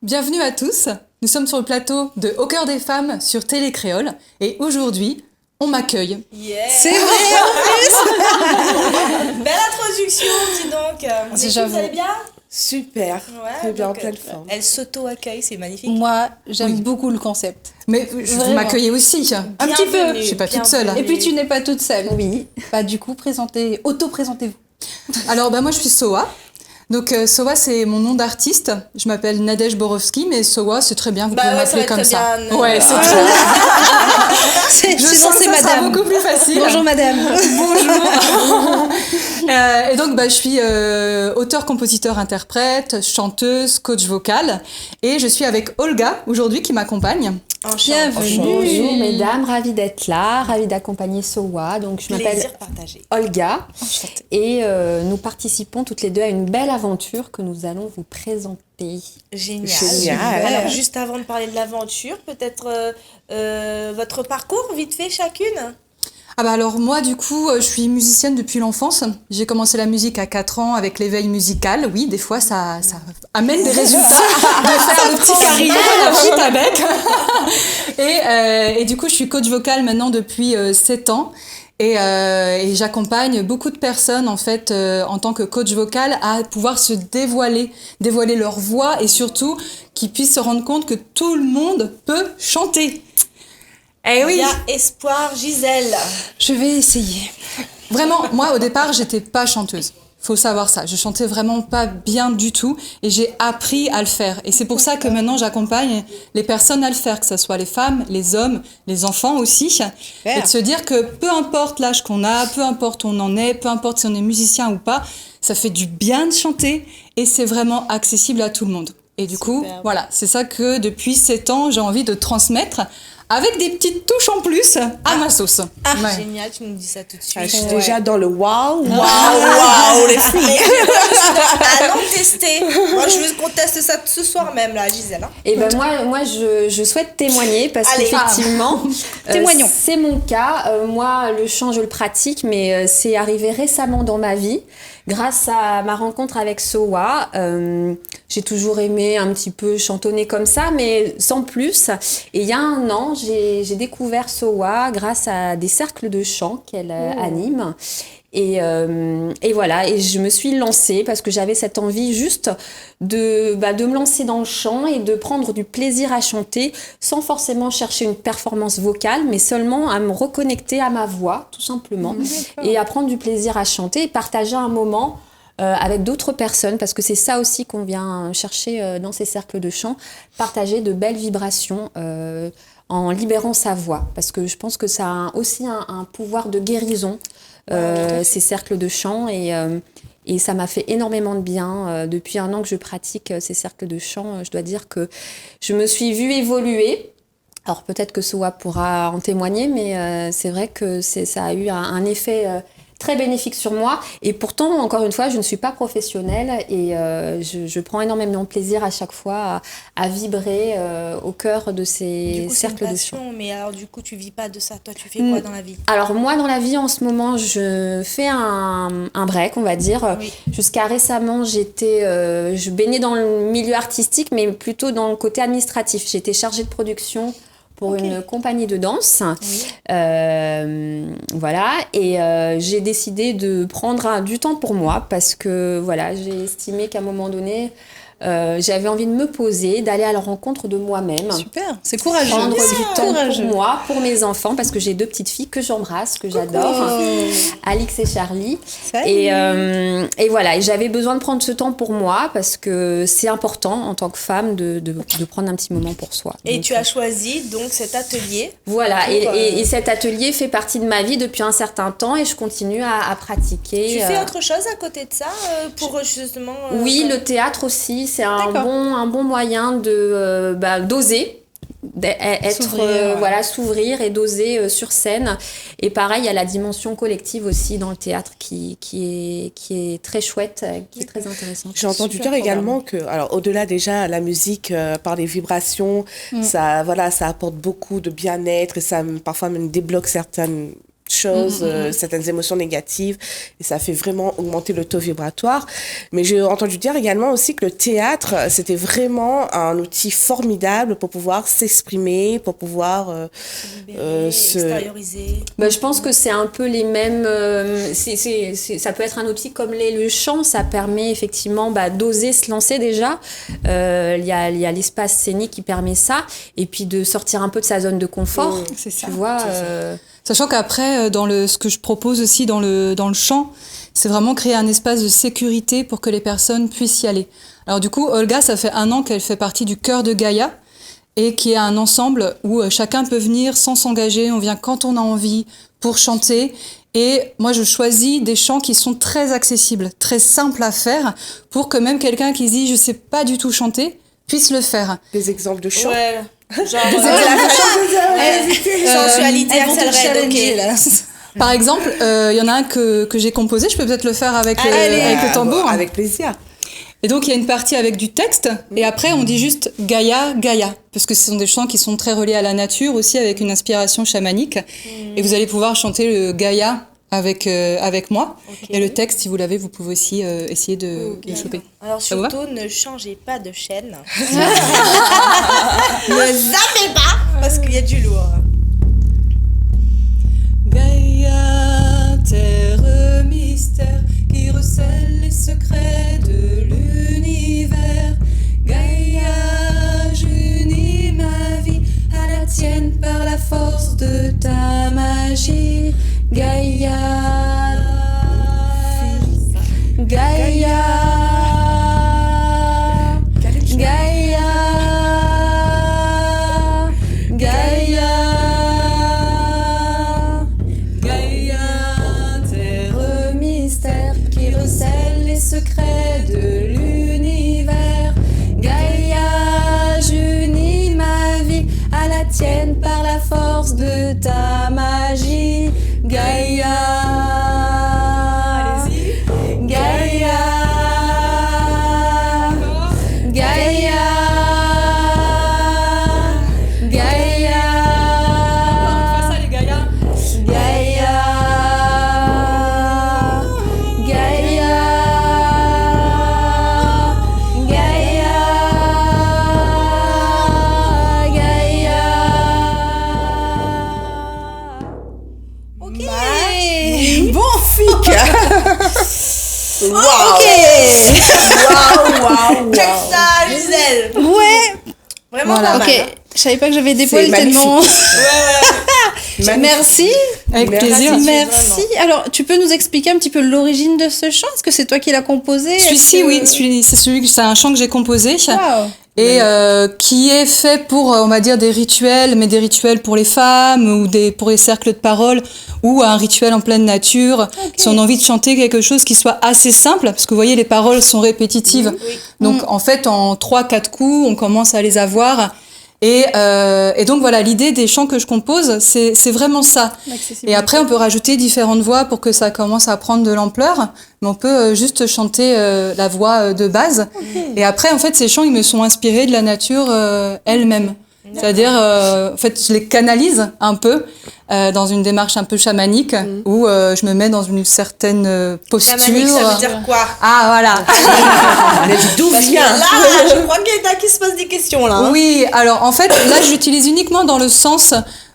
Bienvenue à tous, nous sommes sur le plateau de Au cœur des femmes sur Télé Créole et aujourd'hui, on m'accueille. Yeah. C'est vrai en plus. Belle introduction, dis donc. Vous allez bien? Super, très bien, en pleine forme. Elle s'auto-accueille, c'est magnifique. Moi, j'aime beaucoup le concept. Mais vous m'accueillez aussi. Un petit peu. Je suis pas toute seule. Et puis tu n'es pas toute seule. Oui. Bah du coup, auto-présentez-vous. Alors moi je suis Soa. Donc Soa c'est mon nom d'artiste. Je m'appelle Nadège Borowski, mais Soa c'est très bien, vous pouvez m'appeler comme ça. Ouais, c'est très bien. Je sens que ça sera beaucoup plus facile. Bonjour madame. Bonjour. Et donc je suis auteur, compositeur, interprète, chanteuse, coach vocal et je suis avec Olga aujourd'hui qui m'accompagne. Bienvenue. Bonjour mesdames, ravie d'être là, ravie d'accompagner Soa. Donc je m'appelle Olga. Enchantée. Et nous participons toutes les deux à une belle aventure que nous allons vous présenter. Génial. Alors juste avant de parler de l'aventure, peut-être votre parcours vite fait chacune. Alors moi du coup je suis musicienne depuis l'enfance. J'ai commencé la musique à 4 ans avec l'éveil musical. Oui, des fois ça amène des résultats de faire des petites carrières avec. Et du coup je suis coach vocal maintenant depuis 7 ans. Et j'accompagne beaucoup de personnes en fait en tant que coach vocal à pouvoir se dévoiler leur voix et surtout qu'ils puissent se rendre compte que tout le monde peut chanter. Eh oui. Il y a espoir, Gisèle. Je vais essayer. Vraiment, moi au départ, j'étais pas chanteuse. Faut savoir ça. Je chantais vraiment pas bien du tout et j'ai appris à le faire. Et c'est pour ça que maintenant j'accompagne les personnes à le faire, que ce soit les femmes, les hommes, les enfants aussi. Super. Et de se dire que peu importe l'âge qu'on a, peu importe où on en est, peu importe si on est musicien ou pas, ça fait du bien de chanter et c'est vraiment accessible à tout le monde. Et du coup, voilà, c'est ça que depuis 7 ans, j'ai envie de transmettre avec des petites touches en plus à ma sauce. Génial, tu nous dis ça tout de suite. Je suis déjà dans le waouh, les filles. Allons tester. Moi, je veux qu'on teste ça ce soir même, là, Gisèle. Et ben moi je souhaite témoigner parce qu'effectivement, témoignons. C'est mon cas. Moi, le chant, je le pratique, mais c'est arrivé récemment dans ma vie. Grâce à ma rencontre avec Soa, j'ai toujours aimé un petit peu chantonner comme ça, mais sans plus. Et il y a un an, j'ai découvert Soa grâce à des cercles de chant qu'elle anime. Et voilà, et je me suis lancée parce que j'avais cette envie juste de me lancer dans le chant et de prendre du plaisir à chanter sans forcément chercher une performance vocale, mais seulement à me reconnecter à ma voix, tout simplement, et à prendre du plaisir à chanter et partager un moment avec d'autres personnes, parce que c'est ça aussi qu'on vient chercher dans ces cercles de chant, partager de belles vibrations en libérant sa voix, parce que je pense que ça a aussi un pouvoir de guérison. Ces cercles de chant et ça m'a fait énormément de bien. Depuis un an que je pratique ces cercles de chant, je dois dire que je me suis vue évoluer. Alors peut-être que Soa pourra en témoigner, mais c'est vrai que ça a eu un effet très bénéfique sur moi. Et pourtant, encore une fois, je ne suis pas professionnelle et je prends énormément de plaisir à chaque fois à vibrer au cœur de ces cercles de chant. Mais alors du coup, tu vis pas de ça. Toi, tu fais quoi dans la vie? Alors moi, dans la vie, en ce moment, je fais un break, on va dire. Oui. Jusqu'à récemment, je baignais dans le milieu artistique, mais plutôt dans le côté administratif. J'étais chargée de production pour une compagnie de danse. Oui. Voilà. Et j'ai décidé de prendre du temps pour moi parce que voilà, j'ai estimé qu'à un moment donné, j'avais envie de me poser, d'aller à la rencontre de moi-même. Super, c'est courageux. Prendre du temps pour moi, pour mes enfants, parce que j'ai 2 petites filles que j'embrasse, que j'adore, Alix et Charlie. Et voilà, et j'avais besoin de prendre ce temps pour moi, parce que c'est important en tant que femme de prendre un petit moment pour soi. Et donc, tu as choisi donc cet atelier. Voilà, et cet atelier fait partie de ma vie depuis un certain temps, et je continue à pratiquer. Tu fais autre chose à côté de ça, pour justement... Oui, le théâtre aussi. C'est un bon moyen d'oser, s'ouvrir et d'oser sur scène. Et pareil, il y a la dimension collective aussi dans le théâtre qui est très chouette, qui est très intéressante. J'ai entendu dire également que, alors au-delà déjà la musique par les vibrations, ça apporte beaucoup de bien-être et ça parfois même débloque certaines choses, certaines émotions négatives, et ça fait vraiment augmenter le taux vibratoire. Mais j'ai entendu dire également aussi que le théâtre, c'était vraiment un outil formidable pour pouvoir s'exprimer, pour pouvoir extérioriser. Je pense que c'est un peu les mêmes. Ça peut être un outil comme le chant, ça permet effectivement d'oser se lancer déjà. Il y a l'espace scénique qui permet ça, et puis de sortir un peu de sa zone de confort. C'est ça. Tu vois. Sachant qu'après, ce que je propose aussi dans le chant, c'est vraiment créer un espace de sécurité pour que les personnes puissent y aller. Alors du coup, Olga, ça fait 1 an qu'elle fait partie du chœur de Gaïa, et qui est un ensemble où chacun peut venir sans s'engager, on vient quand on a envie pour chanter. Et moi, je choisis des chants qui sont très accessibles, très simples à faire, pour que même quelqu'un qui se dit « je sais pas du tout chanter » puisse le faire. Des exemples de chants. Ouais. Sensualité accélérée. Par exemple, il y en a un que j'ai composé, je peux peut-être le faire avec le tambour. Avec plaisir. Et donc, il y a une partie avec du texte, et après, on dit juste Gaïa, Gaïa, parce que ce sont des chants qui sont très reliés à la nature, aussi avec une inspiration chamanique. Et vous allez pouvoir chanter le Gaïa avec moi. Okay. Et le texte, si vous l'avez, vous pouvez aussi essayer de le choper. Alors surtout, ne changez pas de chaîne. Ne zappez pas, parce qu'il y a du lourd. Gaïa, terre mystère, qui recèle les secrets de l'univers. Gaïa, j'unis ma vie à la tienne par la force de ta magie. Gaïa, Gaïa, Gaïa, Gaïa, Gaïa, terre mystère qui recèle les secrets de l'univers. Gaïa, j'unis ma vie à la tienne par la force de ta magie. Gaïa, allez-y. Gaïa, Gaïa, Gaïa. Encore une fois ça les Gaïa. Gaïa, Gaïa, Gaïa, Gaïa. Ok. Magnifique. Wow. Ok. Wow. Check ça, Gisèle. Ouais. Vraiment Voilà. pas mal. Ok. Je savais pas que j'avais des poils tellement. Merci. Avec plaisir. Merci. Alors, tu peux nous expliquer un petit peu l'origine de ce chant? Est-ce que c'est toi qui l'as composé? Celui-ci, oui, c'est un chant que j'ai composé. Wow. Et qui est fait pour, on va dire, des rituels, mais des rituels pour les femmes ou pour les cercles de parole ou un rituel en pleine nature. Okay. Si on a envie de chanter quelque chose qui soit assez simple, parce que vous voyez, les paroles sont répétitives. Oui. Donc, en fait, en 3-4 coups, on commence à les avoir. Et donc voilà, l'idée des chants que je compose, c'est vraiment ça. Et après, on peut rajouter différentes voix pour que ça commence à prendre de l'ampleur. Mais on peut juste chanter la voix de base. Okay. Et après, en fait, ces chants, ils me sont inspirés de la nature elle-même. C'est-à-dire, en fait, je les canalise un peu dans une démarche un peu chamanique où je me mets dans une certaine posture. Chamanique, ça veut dire quoi? Ah, voilà. Mais d'où vient? Là, je crois qu'il y en a qui se posent des questions, là. Hein. Oui, alors en fait, là, j'utilise uniquement dans le sens,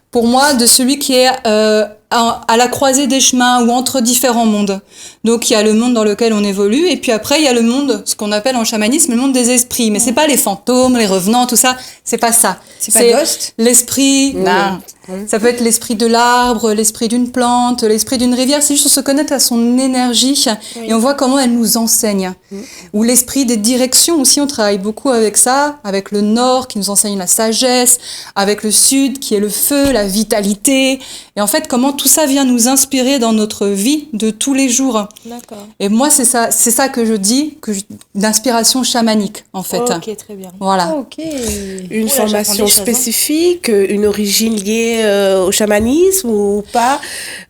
pour moi, de celui qui est à la croisée des chemins ou entre différents mondes. Donc, il y a le monde dans lequel on évolue, et puis après, il y a le monde, ce qu'on appelle en chamanisme, le monde des esprits. Mais c'est pas les fantômes, les revenants, tout ça, c'est pas ça. C'est pas Ghost? L'esprit, non. Ça peut être l'esprit de l'arbre, l'esprit d'une plante, l'esprit d'une rivière. C'est juste on se connecte à son énergie et on voit comment elle nous enseigne. Ou l'esprit des directions aussi, on travaille beaucoup avec ça, avec le nord qui nous enseigne la sagesse, avec le sud qui est le feu, la vitalité. Et en fait, comment tout ça vient nous inspirer dans notre vie de tous les jours. D'accord. Et moi, c'est ça que je dis, d'inspiration chamanique, en fait. Ok, très bien. Voilà. Ok. Une formation spécifique, une origine liée au chamanisme ou pas?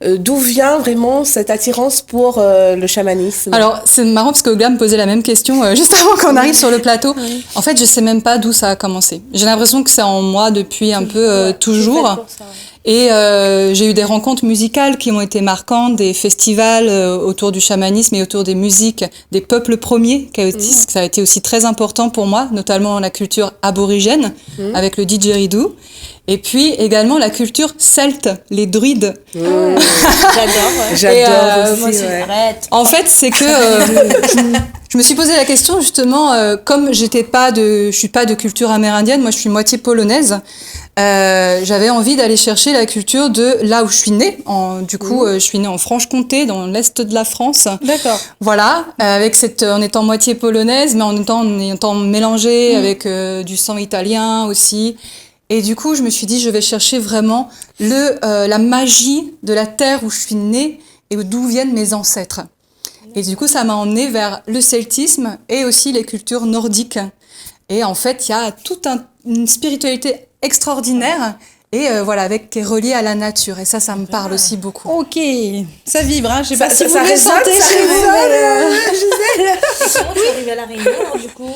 D'où vient vraiment cette attirance pour le chamanisme? Alors, c'est marrant parce que Olga me posait la même question juste avant qu'on arrive sur le plateau. Oui. En fait, je sais même pas d'où ça a commencé. J'ai l'impression que c'est en moi depuis un peu toujours. Et j'ai eu des rencontres musicales qui ont été marquantes, des festivals autour du chamanisme et autour des musiques des peuples premiers, ça a été aussi très important pour moi, notamment la culture aborigène, avec le didgeridoo. Et puis également la culture celte, les druides. J'adore. J'adore Moi aussi. aussi. Ouais. Arrête. En fait, c'est que je me suis posé la question justement, comme je suis pas de culture amérindienne, moi je suis moitié polonaise. J'avais envie d'aller chercher la culture de là où je suis née. Je suis née en Franche-Comté, dans l'est de la France. D'accord. Voilà, en étant moitié polonaise, mais en étant mélangée avec du sang italien aussi. Et du coup, je me suis dit, je vais chercher vraiment la magie de la terre où je suis née et d'où viennent mes ancêtres. Et du coup, ça m'a emmenée vers le celtisme et aussi les cultures nordiques. Et en fait, il y a toute une spiritualité extraordinaire et qui est reliée à la nature. Et ça me parle aussi beaucoup. Ok, ça vibre, hein. Je sais pas si vous ça le résonne, sentez ça chez vous. Comment tu es arrivée à La Réunion, alors, du coup?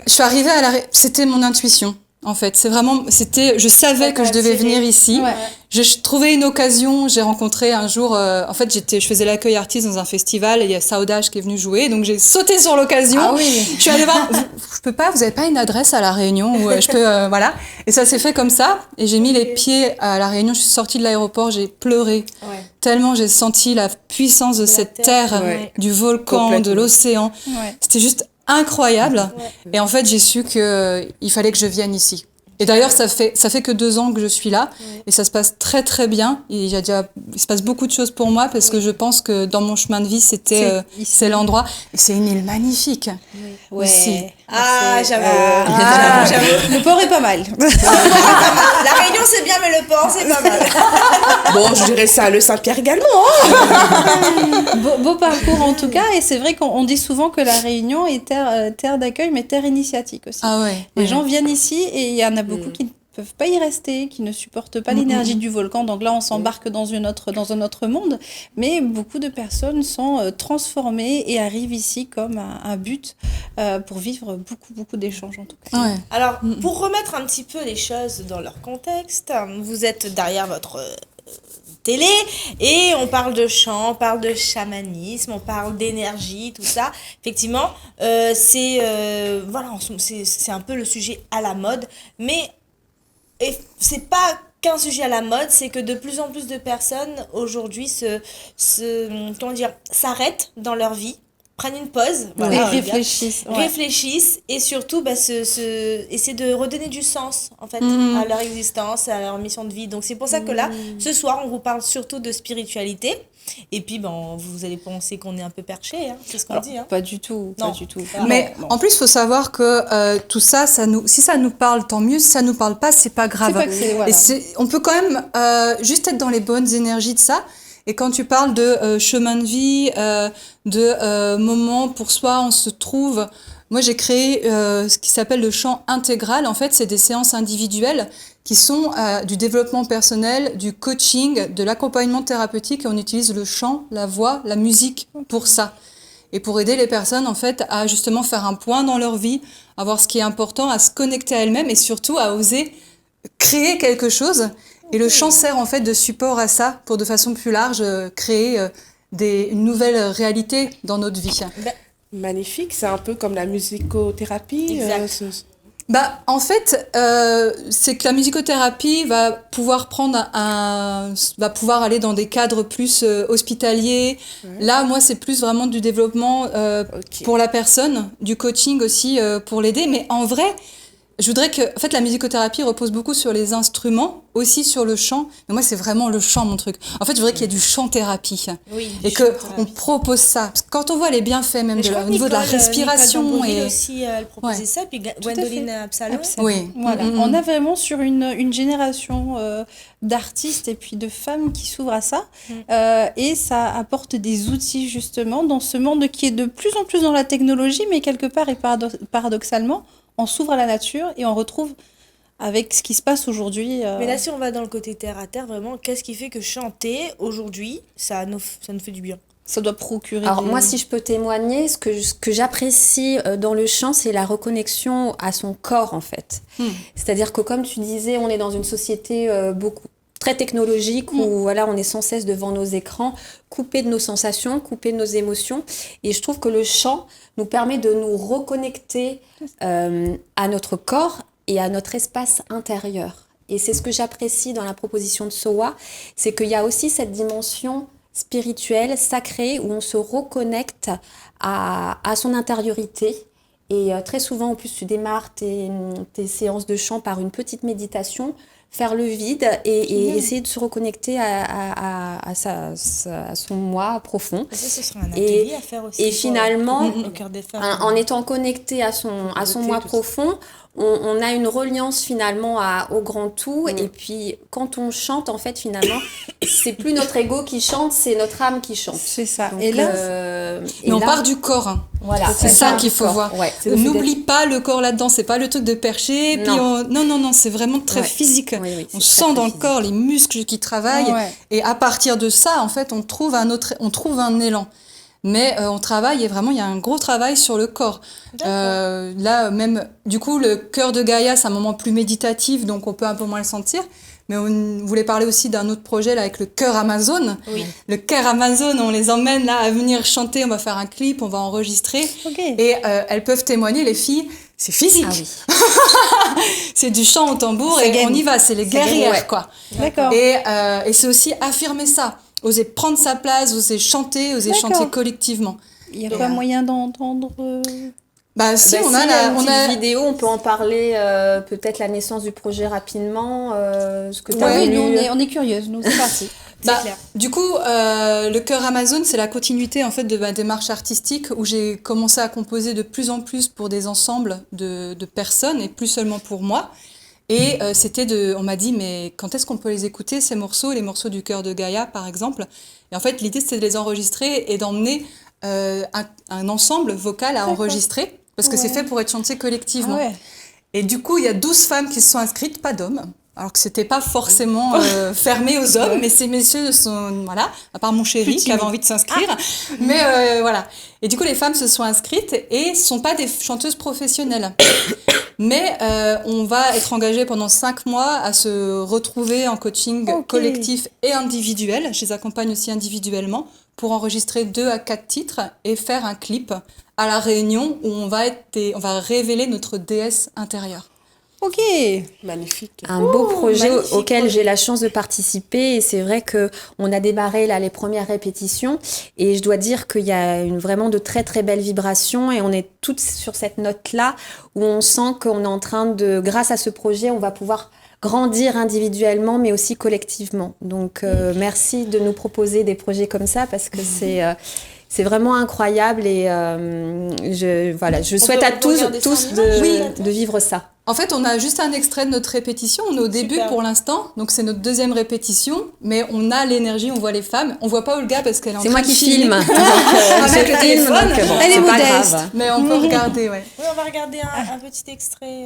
Je suis arrivée c'était mon intuition. En fait, je savais que je devais venir ici. Ouais. Je trouvais une occasion. J'ai rencontré un jour, je faisais l'accueil artiste dans un festival et il y a Saudage qui est venu jouer. Donc j'ai sauté sur l'occasion. Ah oui. Je suis allée voir. Vous avez pas une adresse à La Réunion où je peux, voilà. Et ça s'est fait comme ça. Et j'ai mis les pieds à La Réunion. Je suis sortie de l'aéroport, j'ai pleuré. Ouais. Tellement j'ai senti la puissance de cette terre, Ouais. du volcan, de Complètement. l'océan. Ouais. C'était juste incroyable. Et en fait, j'ai su qu'il fallait que je vienne ici. Et d'ailleurs, ça fait que 2 ans que je suis là. Et ça se passe très, très bien. Il se passe beaucoup de choses pour moi parce que je pense que dans mon chemin de vie, c'est l'endroit. Et c'est une île magnifique. Aussi. Ah, j'avoue. Le port est pas mal. La Réunion, c'est bien, mais le port, c'est pas mal. Bon, je dirais ça, le Saint-Pierre également. Beau parcours en tout cas, et c'est vrai qu'on dit souvent que la Réunion est terre d'accueil, mais terre initiatique aussi. Ah ouais. Les gens viennent ici et il y en a beaucoup qui ne peuvent pas y rester, qui ne supportent pas l'énergie du volcan. Donc là, on s'embarque dans un autre monde. Mais beaucoup de personnes sont transformées et arrivent ici comme un but pour vivre beaucoup d'échanges en tout cas. Ouais. Alors, pour remettre un petit peu les choses dans leur contexte, vous êtes derrière votre télé et on parle de chant, on parle de chamanisme, on parle d'énergie, tout ça. Effectivement, c'est un peu le sujet à la mode, mais c'est pas qu'un sujet à la mode, c'est que de plus en plus de personnes aujourd'hui s'arrêtent dans leur vie, prennent une pause, Et réfléchissent. Ouais. réfléchissent et surtout essaient de redonner du sens en fait à leur existence, à leur mission de vie. Donc c'est pour ça que là, ce soir, on vous parle surtout de spiritualité. Et puis vous allez penser qu'on est un peu perché, hein, c'est ce qu'on dit. Hein. Pas du tout, Non. pas du tout. Mais Non. en plus, il faut savoir que tout ça, si ça nous parle, tant mieux. Si ça nous parle pas, c'est pas grave. C'est pas que c'est- voilà. Et on peut quand même juste être dans les bonnes énergies de ça. Et quand tu parles de chemin de vie, de moments pour soi, on se trouve. Moi, j'ai créé ce qui s'appelle le chant intégral. En fait, c'est des séances individuelles qui sont du développement personnel, du coaching, de l'accompagnement thérapeutique. Et on utilise le chant, la voix, la musique pour ça. Et pour aider les personnes, en fait, à justement faire un point dans leur vie, à voir ce qui est important, à se connecter à elles-mêmes et surtout à oser créer quelque chose. Et le chant sert en fait de support à ça pour de façon plus large créer une nouvelle réalité dans notre vie. Magnifique, c'est un peu comme la musicothérapie. Exact. En fait, c'est que la musicothérapie va pouvoir aller dans des cadres plus hospitaliers. Là, moi, c'est plus vraiment du développement pour la personne, du coaching aussi pour l'aider. Mais en vrai, je voudrais que, en fait, la musicothérapie repose beaucoup sur les instruments, aussi sur le chant. Mais moi, c'est vraiment le chant, mon truc. En fait, je voudrais qu'il y ait du chant-thérapie. Oui, Et qu'on propose ça. Parce que quand on voit les bienfaits, même au niveau de la respiration. Nicole aussi, elle proposait ça. Puis Gwendoline Absalon. Oui. Voilà. On a vraiment sur une génération d'artistes et puis de femmes qui s'ouvrent à ça. Et ça apporte des outils justement dans ce monde qui est de plus en plus dans la technologie, mais quelque part et paradoxalement, on s'ouvre à la nature et on retrouve avec ce qui se passe aujourd'hui. Mais là, si on va dans le côté terre à terre, vraiment, qu'est-ce qui fait que chanter aujourd'hui, ça nous fait du bien? Ça doit procurer. Alors moi, si je peux témoigner, ce que j'apprécie dans le chant, c'est la reconnexion à son corps en fait. C'est-à-dire que comme tu disais, on est dans une société très technologique où voilà, on est sans cesse devant nos écrans, coupé de nos sensations, coupé de nos émotions. Et je trouve que le chant nous permet de nous reconnecter à notre corps et à notre espace intérieur. Et c'est ce que j'apprécie dans la proposition de SOWA, c'est qu'il y a aussi cette dimension spirituelle, sacrée, où on se reconnecte à son intériorité. Et très souvent, en plus, tu démarres tes séances de chant par une petite méditation, faire le vide et essayer de se reconnecter à son moi profond. Et ça, ce sera un atelier à faire aussi. Et finalement, au cœur des femmes. en étant connecté à son moi profond, on a une reliance finalement au grand tout. Et puis, quand on chante, en fait, finalement, c'est plus notre ego qui chante, c'est notre âme qui chante. C'est ça. Donc, et là, Mais on part du corps. Hein. Voilà, C'est ça qu'il faut voir. Ouais. N'oublie pas le corps là-dedans. C'est pas le truc de percher. Non. Puis non, c'est vraiment très physique. Oui, On c'est sent très dans le physique. corps les muscles qui travaillent. Ouais. Et à partir de ça, en fait, on trouve un élan. Mais on travaille, et vraiment, il y a un gros travail sur le corps. Là, même, du coup, le cœur de Gaïa, c'est un moment plus méditatif, donc on peut un peu moins le sentir. Mais on voulait parler aussi d'un autre projet là, avec le cœur Amazon. Oui. Le cœur Amazon, on les emmène là à venir chanter, on va faire un clip, on va enregistrer. Ok. Et elles peuvent témoigner, les filles, c'est physique. Ah oui. C'est du chant au tambour Ça et gagne. on y va, c'est les Ça gagne, guerrières, ouais. quoi. D'accord. Et c'est aussi affirmer ça, oser prendre sa place, oser chanter collectivement. Il n'y a pas moyen d'entendre. Bah si, Bah, on s'il a y a une on petite a vidéo, on peut en parler, peut-être la naissance du projet rapidement, ce que tu as Ah oui, voulu. nous, on est curieuses, nous, c'est parti. Bah, clair. du coup, le cœur Amazon, c'est la continuité en fait de ma démarche artistique où j'ai commencé à composer de plus en plus pour des ensembles de personnes et plus seulement pour moi. Et on m'a dit, mais quand est-ce qu'on peut les écouter, ces morceaux, les morceaux du cœur de Gaïa, par exemple. Et en fait, l'idée, c'était de les enregistrer et d'emmener un ensemble vocal à enregistrer, parce que c'est fait pour être chanté collectivement. Ah ouais. Et du coup, il y a 12 femmes qui se sont inscrites, pas d'hommes. Alors que c'était pas forcément fermé aux hommes, mais ces messieurs sont, voilà, à part mon chéri qui avait envie de s'inscrire. Mais voilà. Et du coup, les femmes se sont inscrites et sont pas des chanteuses professionnelles. Mais on va être engagé pendant 5 mois à se retrouver en coaching collectif et individuel. Je les accompagne aussi individuellement pour enregistrer 2 à 4 titres et faire un clip à La Réunion où on va révéler notre déesse intérieure. Ok. Magnifique. Un beau projet magnifique auquel projet. j'ai la chance de participer et c'est vrai que on a démarré là les premières répétitions et je dois dire qu'il y a vraiment de très très belles vibrations et on est toutes sur cette note là où on sent qu'on est en train de, grâce à ce projet, on va pouvoir grandir individuellement mais aussi collectivement. Donc merci de nous proposer des projets comme ça parce que c'est vraiment incroyable et je souhaite peut à tous regarder ça en image, de vivre ça. En fait, on a juste un extrait de notre répétition. On est au début Super. pour l'instant, donc c'est notre 2e répétition. Mais on a l'énergie, on voit les femmes. On voit pas Olga parce qu'elle est en C'est train moi de qui filmer. filme. Avec Je le filme, téléphone. donc, bon, Elle est c'est pas modeste. grave. Mais on peut regarder, ouais. Oui, on va regarder un petit extrait.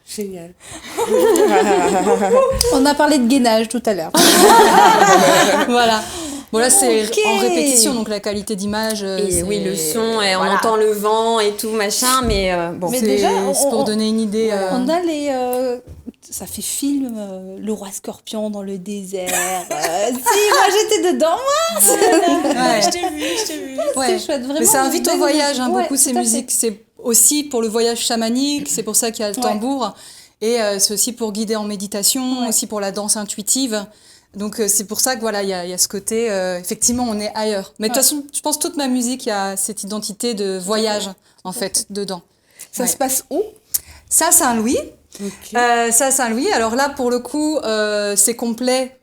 Génial. On a parlé de gainage tout à l'heure. Voilà. Bon là c'est Ok. en répétition, donc la qualité d'image. Et c'est- oui, le son, et on voilà. entend le vent et tout, machin, mais bon. Mais C'est déjà, c'est pour donner une idée. On a les... ça fait film, le roi scorpion dans le désert. Si, moi j'étais dedans. Ouais. Je t'ai vu. Ouais. C'est chouette, vraiment. Mais ça invite au voyage, hein, Ouais, beaucoup ces tout à musiques. C'est aussi pour le voyage chamanique, c'est pour ça qu'il y a le Ouais. tambour. Et c'est aussi pour guider en méditation, Ouais. aussi pour la danse intuitive. Donc c'est pour ça que voilà, il y a ce côté, effectivement, on est ailleurs. Mais de toute façon, je pense que toute ma musique, il y a cette identité de voyage, en fait, dedans. Ça Ouais. se passe où? Ça, Saint-Louis. Ok. Ça, Saint-Louis. Alors là, pour le coup, c'est complet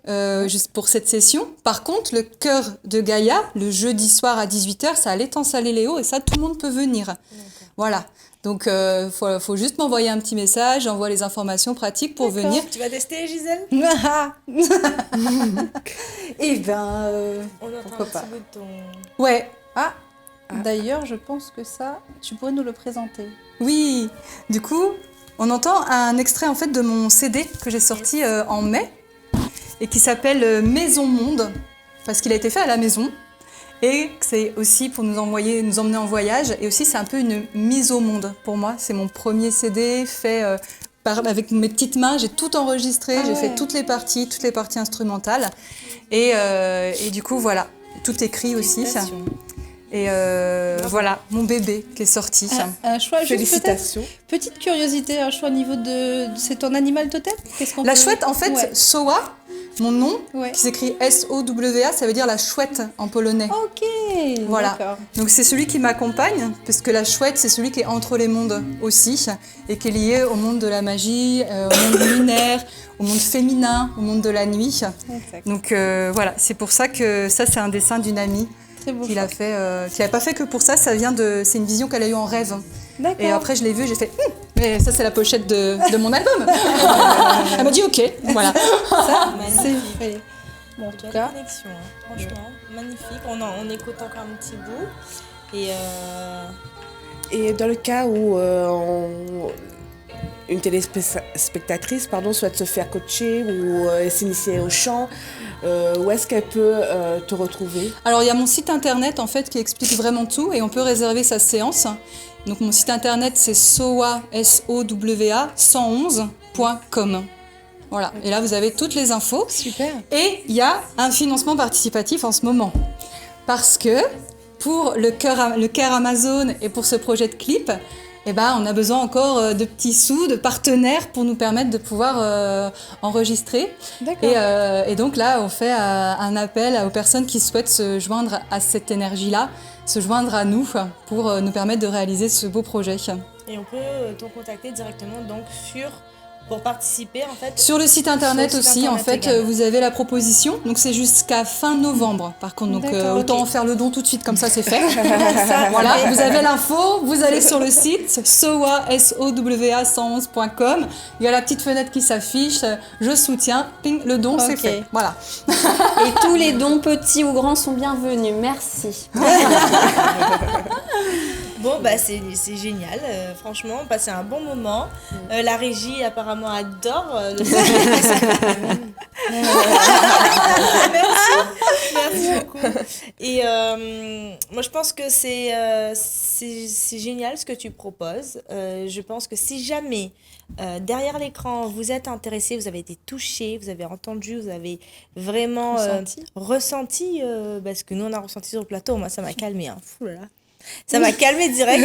juste pour cette session. Par contre, le chœur de Gaïa, le jeudi soir à 18h, c'est à l'étang Salé-Léo et ça, tout le monde peut venir. Voilà. Donc, faut juste m'envoyer un petit message, j'envoie les informations pratiques pour venir. Tu vas tester, Gisèle? Eh ben... On entend Pourquoi un pas. petit bout de ton... Ouais, D'ailleurs, je pense que ça, tu pourrais nous le présenter. oui. Du coup, on entend un extrait en fait de mon CD que j'ai sorti en mai et qui s'appelle Maison Monde parce qu'il a été fait à la maison. Et c'est aussi pour nous emmener en voyage. Et aussi, c'est un peu une mise au monde pour moi. C'est mon premier CD fait avec mes petites mains. J'ai tout enregistré, j'ai fait toutes les parties instrumentales. Et du coup, voilà, tout écrit aussi. Et voilà, mon bébé qui est sorti. Un choix, juste peut-être, Félicitations. petite curiosité, un choix au niveau de... C'est ton animal totem? Qu'est-ce qu'on La peut- chouette, en fait, Ouais. Soa, mon nom, Ouais. qui s'écrit S-O-W-A, ça veut dire la chouette en polonais. Ok, Voilà. d'accord. Donc c'est celui qui m'accompagne, parce que la chouette, c'est celui qui est entre les mondes aussi, et qui est lié au monde de la magie, au monde lunaire, au monde féminin, au monde de la nuit. Exact. Donc voilà, c'est pour ça que ça, c'est un dessin d'une amie Très beau qu'il choix. a fait, qui n'a pas fait que pour ça, c'est une vision qu'elle a eue en rêve. D'accord. Et après, je l'ai vue, j'ai fait, mais ça, c'est la pochette de mon album. Elle m'a dit, ok, voilà. C'est vrai. Bon, en tout Belle cas, connexion, hein. Franchement, magnifique. On écoute encore un petit bout. Et Et dans le cas où une téléspectatrice souhaite se faire coacher ou s'initier au chant, où est-ce qu'elle peut te retrouver? Alors, il y a mon site internet, en fait, qui explique vraiment tout, et on peut réserver sa séance. Donc, mon site internet, c'est sowa, S-O-W-A, 111.com. Voilà. Et là, vous avez toutes les infos. super. Et il y a un financement participatif en ce moment. Parce que pour le Care Amazon et pour ce projet de clip, eh ben, on a besoin encore de petits sous, de partenaires pour nous permettre de pouvoir enregistrer. D'accord. Et donc là, on fait un appel aux personnes qui souhaitent se joindre à cette énergie-là, se joindre à nous pour nous permettre de réaliser ce beau projet. on peut te contacter directement donc pour participer en fait. Sur le site internet Sur le site aussi, en internet fait, également. vous avez la proposition. Donc c'est jusqu'à fin novembre. Par contre, donc D'accord, autant ok. en faire le don tout de suite, comme ça c'est fait. Voilà, vous avez l'info, vous allez sur le site sowa, S-O-W-A 111.com. Il y a la petite fenêtre qui s'affiche. Je soutiens, ping, le don, c'est Ok. fait. Voilà. Et tous les dons, petits ou grands, sont bienvenus. Merci. Bon bah c'est génial, franchement, on passait un bon moment. La régie apparemment adore le Merci beaucoup. Et moi je pense que c'est génial ce que tu proposes. Je pense que si jamais derrière l'écran vous êtes intéressé, vous avez été touché, vous avez entendu, vous avez vraiment ressenti parce que nous on a ressenti sur le plateau, moi ça m'a calmé, hein. Fou là là. Ça m'a calmé direct.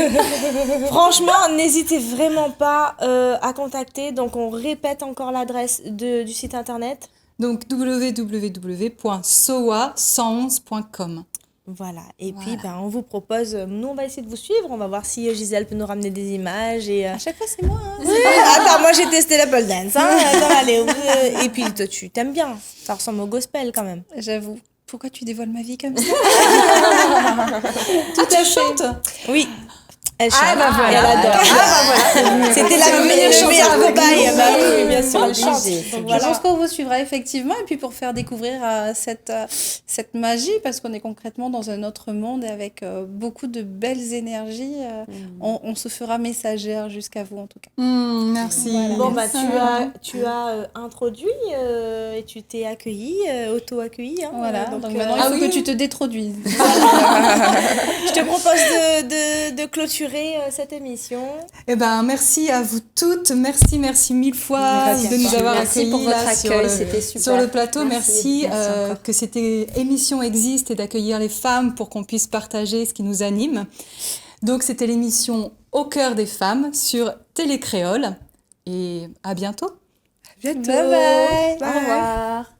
Franchement, n'hésitez vraiment pas à contacter. Donc, on répète encore l'adresse du site internet. Donc www.sowa111.com. Voilà. Et puis, on vous propose... nous, on va essayer de vous suivre. On va voir si Gisèle peut nous ramener des images. Et, À chaque fois, c'est moi. Hein. Attends, moi, j'ai testé la pole dance. Hein. Attends, allez. Et puis, toi, tu t'aimes bien. Ça ressemble au gospel, quand même. J'avoue. Pourquoi tu dévoiles ma vie comme ça? Tout à chante. Oui. Elle chante. bah voilà. Et elle adore. C'était le meilleur cobaye. Bah oui, bien sûr, elle chante. Obligé. Donc Je voilà. pense qu'on vous suivra effectivement, et puis pour faire découvrir cette magie, parce qu'on est concrètement dans un autre monde avec beaucoup de belles énergies, on se fera messagère jusqu'à vous en tout cas. Merci. Voilà. Bon, bah, tu as introduit et tu t'es accueilli, auto-accueilli. Hein, Voilà, donc maintenant il ah faut oui. que tu te détroduises. je te propose de clôturer cette émission. Eh ben, merci à vous toutes. Merci mille fois Merci de nous avoir Merci accueillis pour votre là, accueil, c'était super. sur le plateau. Merci. Merci, Merci que cette émission existe et d'accueillir les femmes pour qu'on puisse partager ce qui nous anime. Donc, c'était l'émission Au cœur des femmes sur Télé Créole. Et à bientôt. Bientôt. Bye bye. Au revoir.